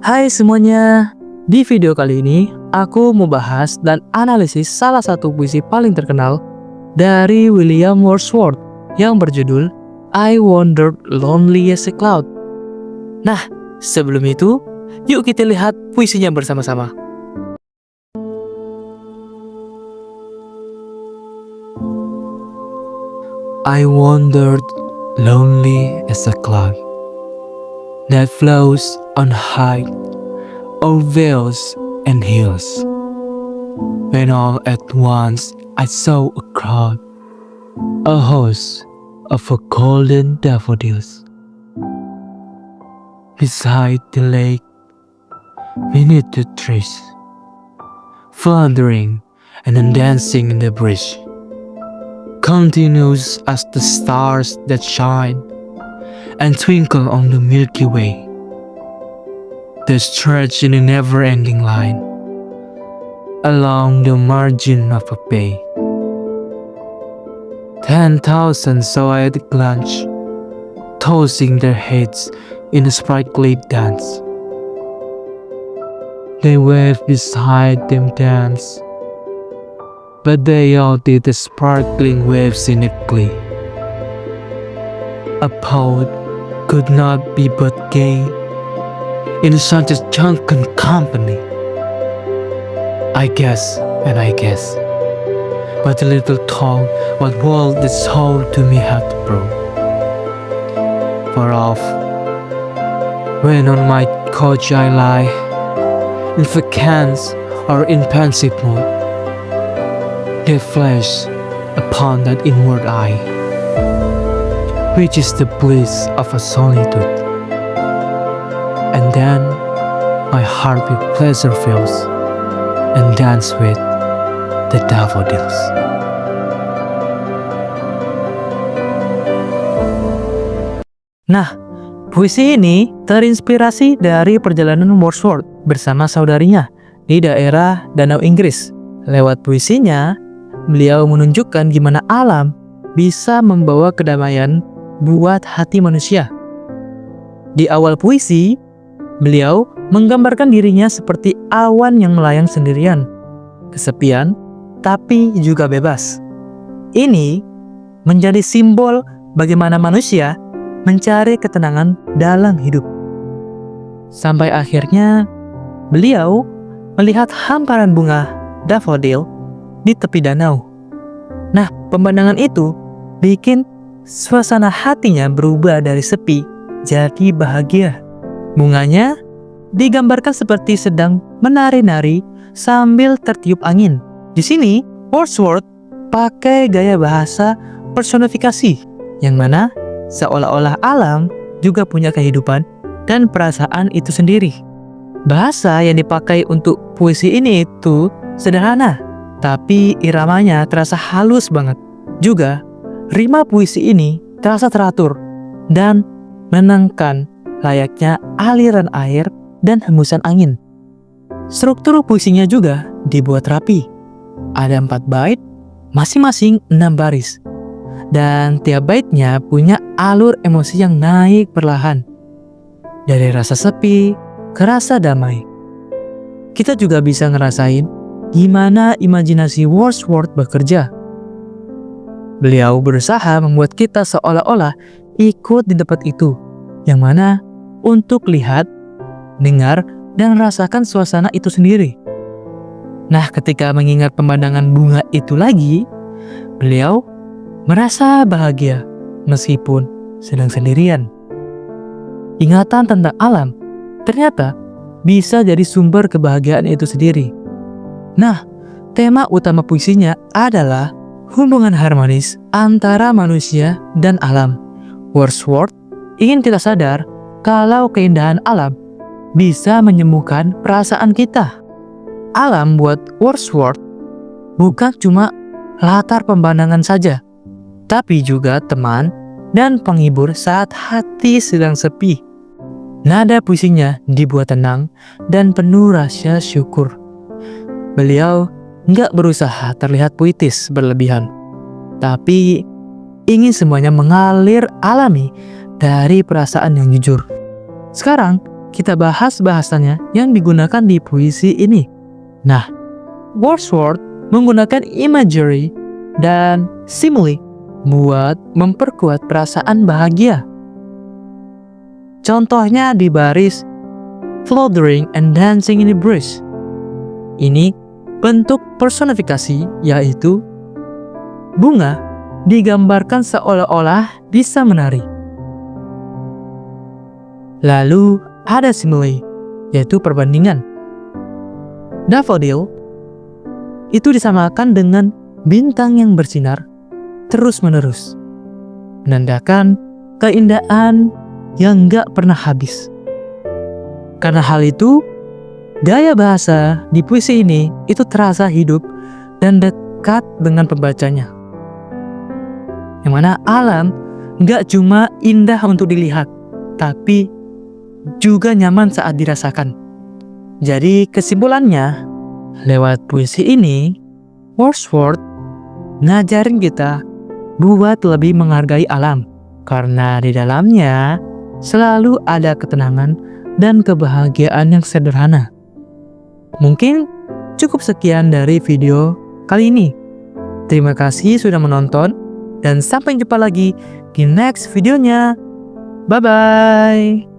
Hai semuanya, di video kali ini aku mau bahas dan analisis salah satu puisi paling terkenal dari William Wordsworth yang berjudul I Wandered Lonely as a Cloud. Nah, sebelum itu, yuk kita lihat puisinya bersama-sama. I wandered lonely as a cloud that flows on high o'er vales and hills, when all at once I saw a crowd, a host of golden daffodils, beside the lake, beneath the trees, fluttering and then dancing in the breeze, continuous as the stars that shine and twinkle on the Milky Way. They stretch in a never-ending line along the margin of a bay. 10,000 saw I at a glance, tossing their heads in a sprightly dance. They waved beside them dance, but they all did the sparkling waves in a glee. A poet could not be but gay in such a drunken company. I guess, but a little thought what world this soul to me hath brought. For off, when on my couch I lie, in vacance or in pensive mood, they flash upon that inward eye, which is the bliss of a solitude. And then my heart with pleasure fills and dance with the daffodils. Nah, puisi ini terinspirasi dari perjalanan Wordsworth bersama saudarinya di daerah Danau Inggris. Lewat puisinya, beliau menunjukkan gimana alam bisa membawa kedamaian buat hati manusia. Di awal puisi, beliau menggambarkan dirinya seperti awan yang melayang sendirian, kesepian, tapi juga bebas. Ini menjadi simbol bagaimana manusia mencari ketenangan dalam hidup. Sampai akhirnya, beliau melihat hamparan bunga daffodil di tepi danau. Nah, pemandangan itu bikin suasana hatinya berubah dari sepi jadi bahagia. Bunganya digambarkan seperti sedang menari-nari sambil tertiup angin. Di sini, Wordsworth pakai gaya bahasa personifikasi, yang mana seolah-olah alam juga punya kehidupan dan perasaan itu sendiri. Bahasa yang dipakai untuk puisi ini itu sederhana, tapi iramanya terasa halus banget. Juga, rima puisi ini terasa teratur dan menenangkan layaknya aliran air dan hembusan angin. Struktur puisinya juga dibuat rapi. Ada 4 bait, masing-masing 6 baris. Dan tiap baitnya punya alur emosi yang naik perlahan. Dari rasa sepi ke rasa damai. Kita juga bisa ngerasain gimana imajinasi Wordsworth bekerja. Beliau berusaha membuat kita seolah-olah ikut di tempat itu, yang mana untuk lihat, dengar, dan rasakan suasana itu sendiri. Nah, ketika mengingat pemandangan bunga itu lagi, beliau merasa bahagia meskipun sedang sendirian. Ingatan tentang alam ternyata bisa jadi sumber kebahagiaan itu sendiri. Nah, tema utama puisinya adalah hubungan harmonis antara manusia dan alam. Wordsworth ingin kita sadar kalau keindahan alam bisa menyembuhkan perasaan kita. Alam buat Wordsworth bukan cuma latar pemandangan saja, tapi juga teman dan penghibur saat hati sedang sepi. Nada puisinya dibuat tenang dan penuh rasa syukur. Beliau nggak berusaha terlihat puitis berlebihan, tapi ingin semuanya mengalir alami dari perasaan yang jujur. Sekarang, kita bahas bahasanya yang digunakan di puisi ini. Nah, Wordsworth menggunakan imagery dan simile buat memperkuat perasaan bahagia. Contohnya di baris "Floundering and dancing in the breeze". Ini bentuk personifikasi, yaitu bunga digambarkan seolah-olah bisa menari. Lalu ada simile, yaitu perbandingan. Daffodil itu disamakan dengan bintang yang bersinar terus-menerus, menandakan keindahan yang gak pernah habis. Karena hal itu, gaya bahasa di puisi ini itu terasa hidup dan dekat dengan pembacanya. Yang mana alam gak cuma indah untuk dilihat, tapi juga nyaman saat dirasakan. Jadi kesimpulannya, lewat puisi ini, Wordsworth ngajarin kita buat lebih menghargai alam, karena di dalamnya selalu ada ketenangan dan kebahagiaan yang sederhana. Mungkin cukup sekian dari video kali ini. Terima kasih sudah menonton, dan sampai jumpa lagi di next videonya. Bye-bye.